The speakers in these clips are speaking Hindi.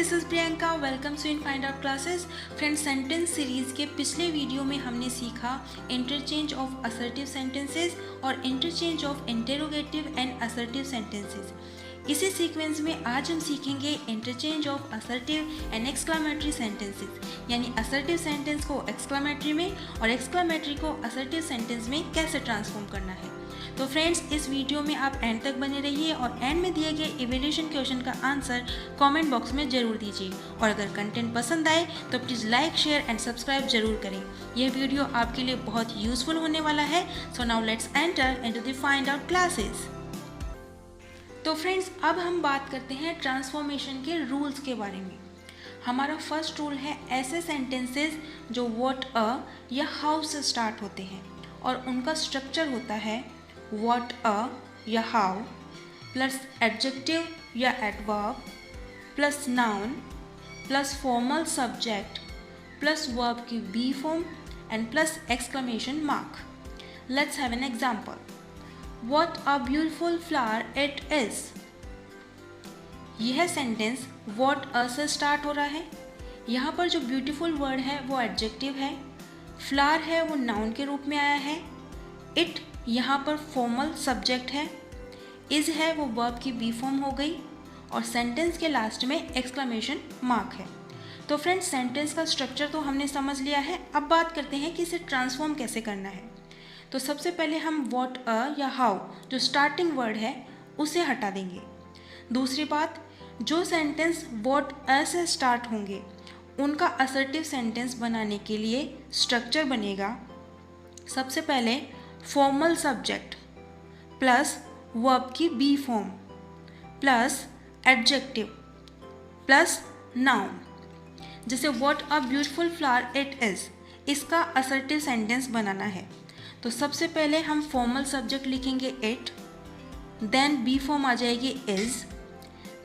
This is Priyanka, welcome to in find out classes. Friends, sentence series के पिछले वीडियो में हमने सीखा इंटरचेंज ऑफ असर्टिव सेंटेंसेस और interchange of interrogative and assertive sentences. इसी सीक्वेंस में आज हम सीखेंगे interchange of assertive and exclamatory sentences, यानी असर्टिव सेंटेंस को एक्सक्लामेटरी में और एक्सक्लामेटरी को असर्टिव सेंटेंस में कैसे ट्रांसफॉर्म करना है। तो फ्रेंड्स, इस वीडियो में आप एंड तक बने रहिए और एंड में दिए गए इवैल्यूएशन क्वेश्चन का आंसर कमेंट बॉक्स में ज़रूर दीजिए। और अगर कंटेंट पसंद आए तो please like, share and subscribe जरूर करें। यह वीडियो आपके लिए बहुत यूजफुल होने वाला है। So now let's enter into the find out classes. तो फ्रेंड्स, अब हम बात करते हैं ट्रांसफॉर्मेशन के रूल्स के बारे में। हमारा फर्स्ट रूल है ऐसे सेंटेंसेस जो व्हाट अ या हाउ से स्टार्ट होते हैं और उनका स्ट्रक्चर होता है व्हाट अ या हाउ प्लस एडजेक्टिव या adverb plus noun plus formal subject plus verb की be form and plus exclamation mark. Let's have an example. What a beautiful flower it is। यह सेंटेंस what a से स्टार्ट हो रहा है। यहाँ पर जो ब्यूटीफुल वर्ड है वो एडजेक्टिव है, फ्लावर है वो नाउन के रूप में आया है, इट यहाँ पर फॉर्मल सब्जेक्ट है, इज है वो वर्ब की बी फॉर्म हो गई और सेंटेंस के लास्ट में एक्सक्लेमेशन मार्क है। तो फ्रेंड्स, सेंटेंस का स्ट्रक्चर तो हमने समझ लिया है। अब बात करते हैं कि इसे ट्रांसफॉर्म कैसे करना है। तो सबसे पहले हम व्हाट अ या हाउ जो स्टार्टिंग वर्ड है उसे हटा देंगे। दूसरी बात, जो सेंटेंस व्हाट अ से स्टार्ट होंगे उनका असर्टिव सेंटेंस बनाने के लिए स्ट्रक्चर बनेगा सबसे पहले फॉर्मल सब्जेक्ट प्लस वर्ब की be form plus adjective plus noun. जैसे what a beautiful flower it is, इसका असर्टिव सेंटेंस बनाना है तो सबसे पहले हम फॉर्मल सब्जेक्ट लिखेंगे इट, देन बी फॉर्म आ जाएगी इज,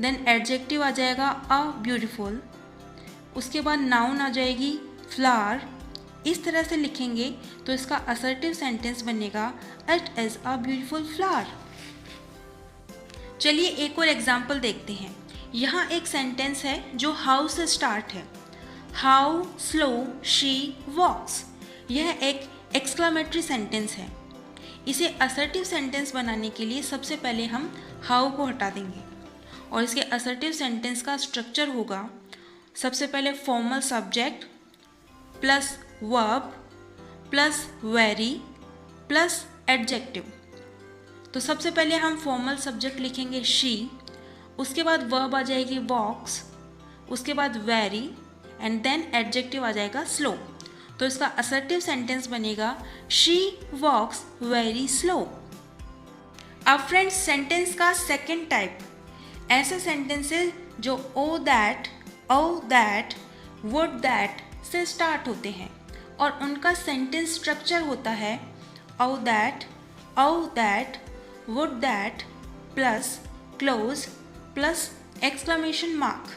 देन एडजेक्टिव आ जाएगा अ ब्यूटीफुल, उसके बाद नाउन आ जाएगी फ्लावर। इस तरह से लिखेंगे तो इसका असर्टिव सेंटेंस बनेगा it is a beautiful flower. चलिए एक और एग्जाम्पल देखते हैं। यहाँ एक सेंटेंस है जो हाउ से स्टार्ट है। हाउ स्लो शी वॉक्स, यह एक एक्सक्लामेटरी सेंटेंस है। इसे असर्टिव सेंटेंस बनाने के लिए सबसे पहले हम हाउ को हटा देंगे और इसके असर्टिव सेंटेंस का स्ट्रक्चर होगा सबसे पहले formal subject plus verb plus very plus adjective. तो सबसे पहले हम फॉर्मल सब्जेक्ट लिखेंगे शी, उसके बाद वर्ब आ जाएगी वॉक्स, उसके बाद वेरी एंड देन एडजेक्टिव आ जाएगा स्लो। तो इसका असर्टिव सेंटेंस बनेगा शी वॉक्स वेरी स्लो। अब फ्रेंड्स, सेंटेंस का सेकंड टाइप, ऐसे सेंटेंसेस जो ओ दैट वुड दैट से स्टार्ट होते हैं और उनका सेंटेंस स्ट्रक्चर होता है O that would that plus clause plus exclamation mark.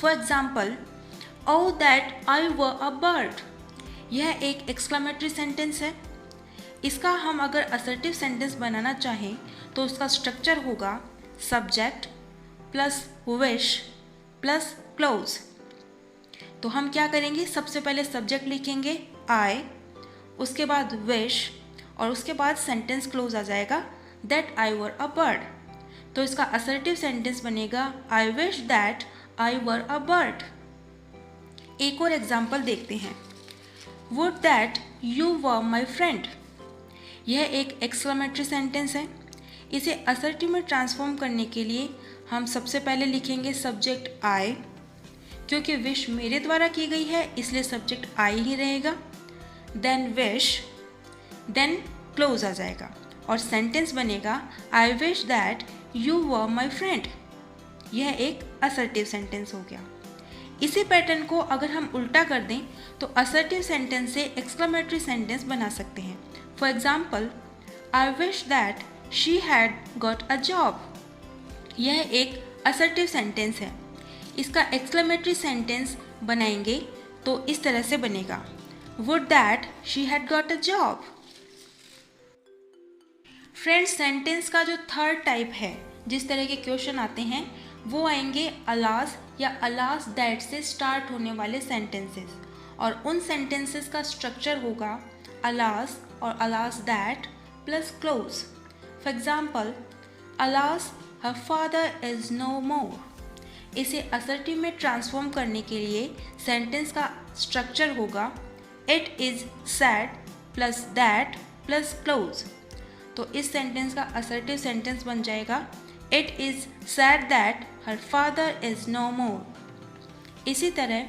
For example, O that I were a bird, यह एक एक्सक्लेमेटरी सेंटेंस है। इसका हम अगर असर्टिव सेंटेंस बनाना चाहें तो उसका स्ट्रक्चर होगा subject plus wish plus clause. तो हम क्या करेंगे, सबसे पहले सब्जेक्ट लिखेंगे आई, उसके बाद विश और उसके बाद सेंटेंस क्लोज आ जाएगा that I were a bird. तो इसका असर्टिव सेंटेंस बनेगा आई wish that I were a bird. एक और एग्जाम्पल देखते हैं। Would that you were my friend, यह एक एक्सक्लेमेटरी सेंटेंस है। इसे असर्टिव में ट्रांसफॉर्म करने के लिए हम सबसे पहले लिखेंगे सब्जेक्ट आई, क्योंकि विश मेरे द्वारा की गई है इसलिए सब्जेक्ट आई ही रहेगा, देन विश, देन क्लोज आ जाएगा और सेंटेंस बनेगा आई wish that you were my friend. यह एक असर्टिव सेंटेंस हो गया। इसी पैटर्न को अगर हम उल्टा कर दें तो असर्टिव सेंटेंस से एक्सक्लेमेटरी सेंटेंस बना सकते हैं। For example, I wish that she had got a job, यह एक असर्टिव सेंटेंस है। इसका एक्सक्लेमेटरी सेंटेंस बनाएंगे तो इस तरह से बनेगा would that she had got a job. Friends, sentence का जो थर्ड टाइप है, जिस तरह के क्वेश्चन आते हैं वो आएंगे अलास या अलास दैट से स्टार्ट होने वाले सेंटेंसेस, और उन सेंटेंसेस का स्ट्रक्चर होगा अलास और alas that plus clause. For example, alas her father is no more. इसे असर्टिव में ट्रांसफॉर्म करने के लिए सेंटेंस का स्ट्रक्चर होगा it is said plus that plus clause. तो इस सेंटेंस का असर्टिव सेंटेंस बन जाएगा it is said that her father is no more. इसी तरह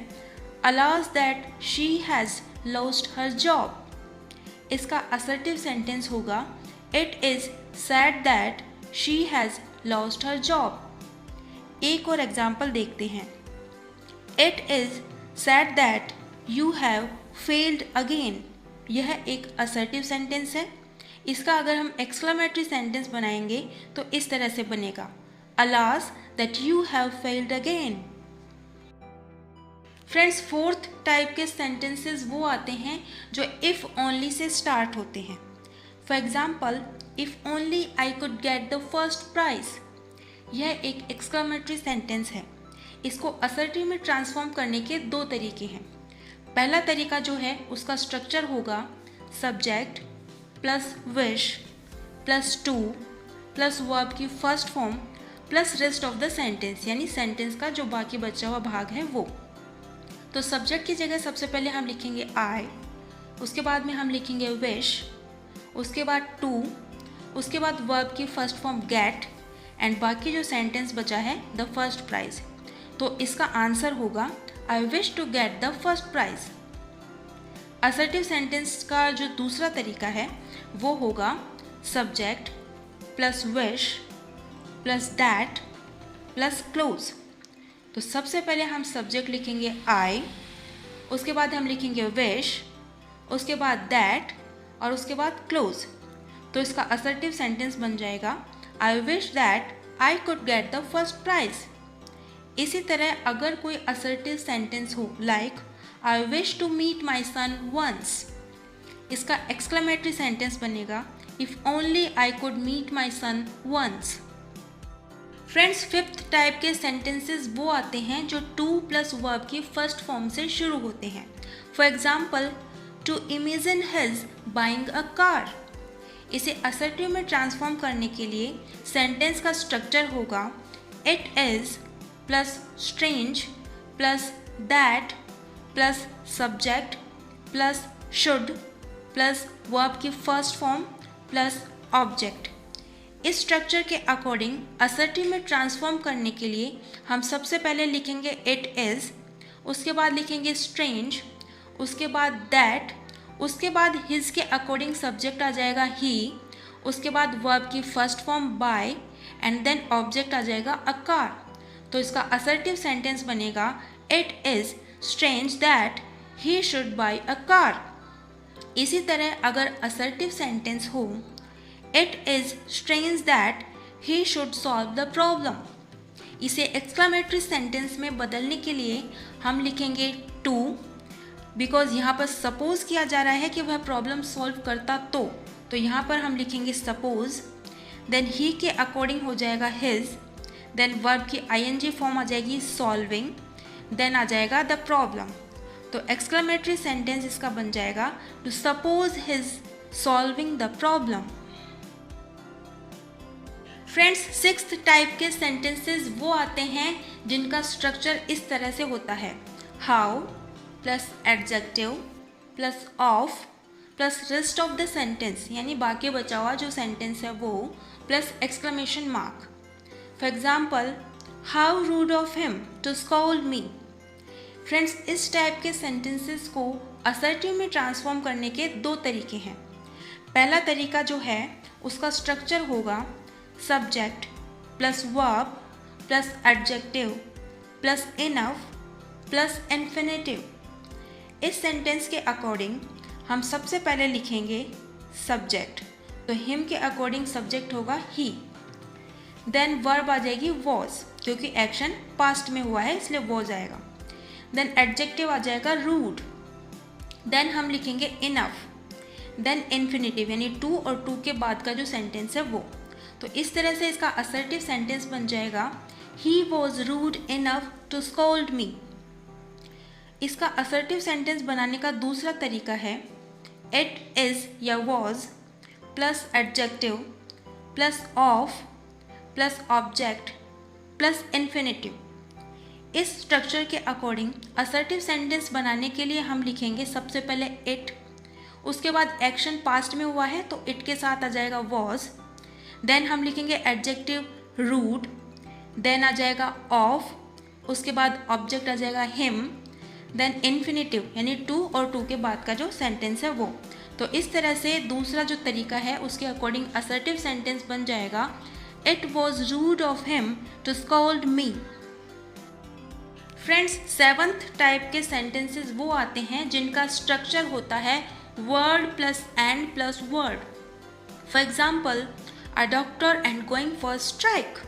alas that she has lost her job, इसका असर्टिव सेंटेंस होगा it is said that she has lost her job. एक और एग्जाम्पल देखते हैं, it is said that you have failed again. यह एक असर्टिव सेंटेंस है। इसका अगर हम एक्सक्लेमेटरी सेंटेंस बनाएंगे तो इस तरह से बनेगा alas that you have failed again. Friends, fourth type के सेंटेंसेस वो आते हैं जो इफ़ ओनली से स्टार्ट होते हैं। For example, if only I could get the first prize. यह एक एक्सक्लेमेटरी सेंटेंस है। इसको असर्टिव में ट्रांसफॉर्म करने के दो तरीके हैं। पहला तरीका जो है उसका स्ट्रक्चर होगा subject plus wish plus to plus verb की first form plus rest of the sentence, यानी सेंटेंस का जो बाकी बचा हुआ भाग है वो। तो सब्जेक्ट की जगह सबसे पहले हम लिखेंगे आई, उसके बाद में हम लिखेंगे विश, उसके बाद टू, उसके बाद वर्ब की फर्स्ट फॉर्म गेट, एंड बाकी जो सेंटेंस बचा है द फर्स्ट प्राइज। तो इसका आंसर होगा I wish to get the first prize. Assertive sentence का जो दूसरा तरीका है वो होगा subject plus wish plus that plus clause. तो सबसे पहले हम सब्जेक्ट लिखेंगे आई, उसके बाद हम लिखेंगे विश, उसके बाद दैट और उसके बाद क्लोज। तो इसका असर्टिव सेंटेंस बन जाएगा I wish that I could get the first prize. इसी तरह अगर कोई असर्टिव सेंटेंस हो like I wish to meet my son once, इसका एक्सक्लेमेटरी सेंटेंस बनेगा if only I could meet my son once. Friends, fifth type के सेंटेंसेस वो आते हैं जो टू प्लस वर्ब की फर्स्ट फॉर्म से शुरू होते हैं। For example, to imagine his buying a car. इसे असर्टिव में ट्रांसफॉर्म करने के लिए सेंटेंस का स्ट्रक्चर होगा it is plus strange plus that plus subject plus should plus verb की फर्स्ट फॉर्म प्लस ऑब्जेक्ट। इस स्ट्रक्चर के अकॉर्डिंग असर्टिव में ट्रांसफॉर्म करने के लिए हम सबसे पहले लिखेंगे इट इज़, उसके बाद लिखेंगे स्ट्रेंज, उसके बाद दैट, उसके बाद हिज के अकॉर्डिंग सब्जेक्ट आ जाएगा ही, उसके बाद वर्ब की first form buy, and then object आ जाएगा अ कार। तो इसका असर्टिव सेंटेंस बनेगा it is strange that he should buy a car. इसी तरह अगर असर्टिव सेंटेंस हो it is strange that he should solve the problem, इसे एक्सक्लेमेटरी सेंटेंस में बदलने के लिए हम लिखेंगे टू, बिकॉज यहाँ पर सपोज किया जा रहा है कि वह प्रॉब्लम सॉल्व करता तो यहाँ पर हम लिखेंगे सपोज, देन ही के अकॉर्डिंग हो जाएगा हिज, देन वर्ब की आईएनजी फॉर्म आ जाएगी सॉल्विंग, देन आ जाएगा द प्रॉब्लम। तो एक्सक्लेमेटरी सेंटेंस इसका बन जाएगा to suppose his solving the problem. Friends, sixth type के सेंटेंसेस वो आते हैं जिनका स्ट्रक्चर इस तरह से होता है how plus adjective plus of plus rest of the sentence, यानी बाकी बचा हुआ जो सेंटेंस है वो plus exclamation mark. For example, how rude of him to scold me. Friends, इस टाइप के सेंटेंसेस को असर्टिव में ट्रांसफॉर्म करने के दो तरीके हैं। पहला तरीका जो है उसका स्ट्रक्चर होगा subject plus verb plus adjective plus enough plus infinitive. इस सेंटेंस के अकॉर्डिंग हम सबसे पहले लिखेंगे सब्जेक्ट, तो हिम के अकॉर्डिंग सब्जेक्ट होगा ही, देन वर्ब आ जाएगी वॉज, क्योंकि एक्शन पास्ट में हुआ है इसलिए वॉज आएगा, देन एडजेक्टिव आ जाएगा रूड, देन हम लिखेंगे इनफ, देन इन्फिनेटिव यानी टू और टू के बाद का जो सेंटेंस है वो। तो इस तरह से इसका असर्टिव सेंटेंस बन जाएगा he was rude enough to scold me. इसका असर्टिव सेंटेंस बनाने का दूसरा तरीका है इट इज़ या was plus adjective plus of plus object plus infinitive. इस स्ट्रक्चर के अकॉर्डिंग असर्टिव सेंटेंस बनाने के लिए हम लिखेंगे सबसे पहले इट, उसके बाद एक्शन पास्ट में हुआ है तो इट के साथ आ जाएगा वॉज, देन हम लिखेंगे एडजेक्टिव रूड, देन आ जाएगा ऑफ, उसके बाद ऑब्जेक्ट आ जाएगा हिम, देन इन्फिनेटिव यानी टू और टू के बाद का जो सेंटेंस है वो। तो इस तरह से दूसरा जो तरीका है उसके अकॉर्डिंग असर्टिव सेंटेंस बन जाएगा it was rude of him to scold me. Friends, seventh type के सेंटेंसेस वो आते हैं जिनका स्ट्रक्चर होता है word plus and plus word. For example a doctor and going for strike.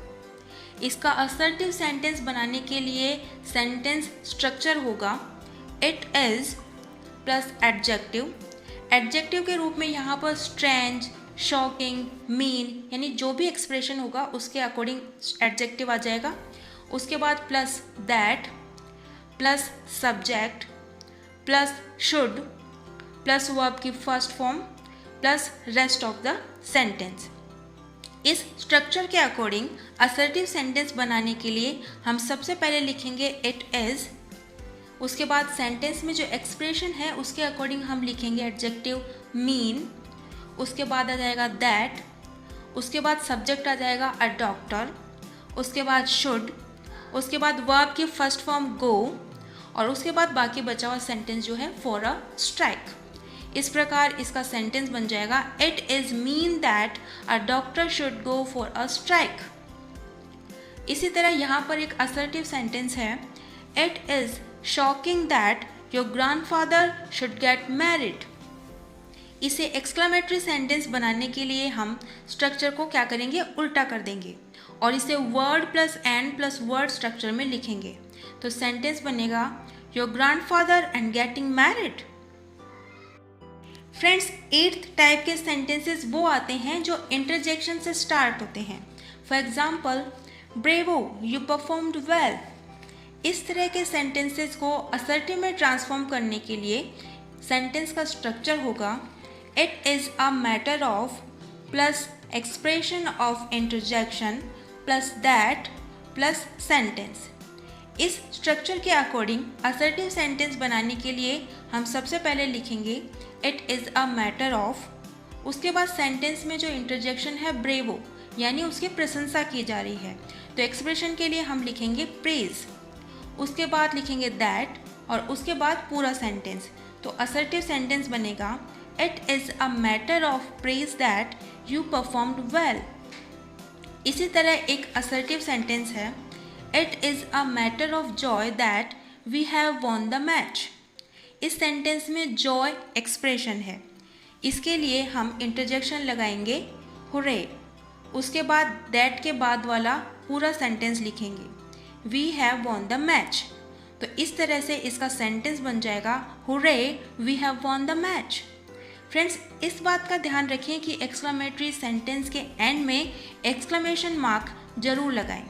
इसका असर्टिव सेंटेंस बनाने के लिए सेंटेंस स्ट्रक्चर होगा it is plus adjective. Adjective के रूप में यहाँ पर स्ट्रेंज, शॉकिंग, मीन यानी जो भी एक्सप्रेशन होगा उसके अकॉर्डिंग एडजेक्टिव आ जाएगा। उसके बाद plus that plus subject plus should plus verb की first form plus rest of the sentence. इस स्ट्रक्चर के अकॉर्डिंग असर्टिव सेंटेंस बनाने के लिए हम सबसे पहले लिखेंगे इट इज़, उसके बाद सेंटेंस में जो एक्सप्रेशन है उसके अकॉर्डिंग हम लिखेंगे एडजेक्टिव मीन, उसके बाद आ जाएगा दैट, उसके बाद सब्जेक्ट आ जाएगा अ डॉक्टर, उसके बाद शुड, उसके बाद वर्ब की फर्स्ट फॉर्म गो और उसके बाद बाकी बचा हुआ सेंटेंस जो है फॉर अ स्ट्राइक। इस प्रकार इसका सेंटेंस बन जाएगा it is mean that a doctor should go for a strike. इसी तरह यहाँ पर एक असर्टिव सेंटेंस है it is shocking that your grandfather should get married. इसे एक्सक्लेमेटरी सेंटेंस बनाने के लिए हम स्ट्रक्चर को क्या करेंगे, उल्टा कर देंगे और इसे word plus and plus word structure में लिखेंगे। तो सेंटेंस बनेगा your grandfather and getting married. Friends, eighth type के सेंटेंसेस वो आते हैं जो इंटरजेक्शन से स्टार्ट होते हैं। For example bravo you performed well. इस तरह के सेंटेंसेस को असर्टिव में ट्रांसफॉर्म करने के लिए सेंटेंस का स्ट्रक्चर होगा it is a matter of plus expression of interjection plus that plus sentence. इस स्ट्रक्चर के अकॉर्डिंग असर्टिव सेंटेंस बनाने के लिए हम सबसे पहले लिखेंगे it is a matter of, उसके बाद सेंटेंस में जो इंटरजेक्शन है ब्रेवो यानी उसकी प्रशंसा की जा रही है तो एक्सप्रेशन के लिए हम लिखेंगे प्रेज, उसके बाद लिखेंगे दैट और उसके बाद पूरा सेंटेंस। तो असर्टिव सेंटेंस बनेगा it is a matter of praise that you performed well. इसी तरह एक असर्टिव सेंटेंस है it is a matter of joy that we have won the match. इस सेंटेंस में जॉय एक्सप्रेशन है, इसके लिए हम इंटरजेक्शन लगाएंगे हुरे, उसके बाद दैट के बाद वाला पूरा सेंटेंस लिखेंगे we have won the match. तो इस तरह से इसका सेंटेंस बन जाएगा hurray we have won the match. Friends, इस बात का ध्यान रखें कि एक्सक्लेमेटरी सेंटेंस के एंड में एक्सक्लेमेशन मार्क जरूर लगाएं।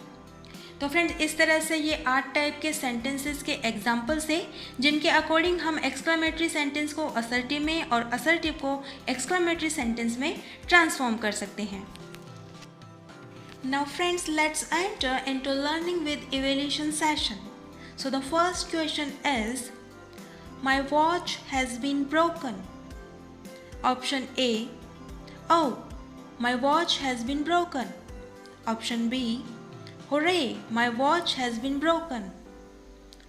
तो फ्रेंड्स, इस तरह से ये 8 टाइप के सेंटेंसेस के एग्जाम्पल्स हैं जिनके अकॉर्डिंग हम एक्सक्लेमेटरी सेंटेंस को असर्टिव में और असर्टिव को एक्सक्लेमेटरी सेंटेंस में ट्रांसफॉर्म कर सकते हैं। Now friends, let's enter into learning with evaluation session. So the first question is, my watch has been broken. Option A, oh, my watch has been broken. Option B, hooray, my watch has been broken.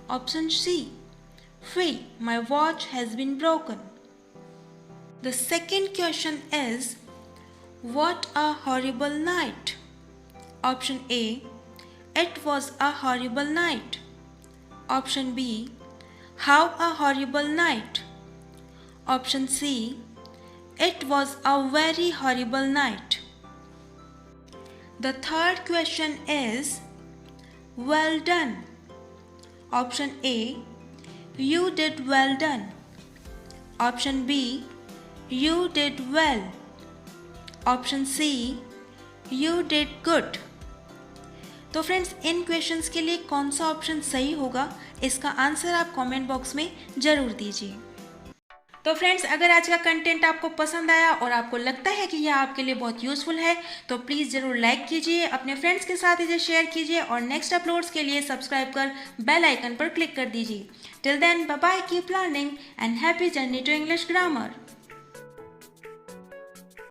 Option C, phew, my watch has been broken. The second question is, what a horrible night. Option A, it was a horrible night. Option B, how a horrible night. Option C, it was a very horrible night. The third question is, well done. Option A, you did well done. Option B, you did well. Option C, you did good. तो फ्रेंड्स, इन क्वेश्चंस के लिए कौन सा ऑप्शन सही होगा, इसका आंसर आप कमेंट बॉक्स में ज़रूर दीजिए। तो फ्रेंड्स, अगर आज का कंटेंट आपको पसंद आया और आपको लगता है कि यह आपके लिए बहुत यूज़फुल है तो प्लीज़ ज़रूर लाइक कीजिए, अपने फ्रेंड्स के साथ इसे शेयर कीजिए और नेक्स्ट अपलोड्स के लिए सब्सक्राइब कर बेल आइकन पर क्लिक कर दीजिए। Till then, bye bye, keep learning and happy journey to English grammar.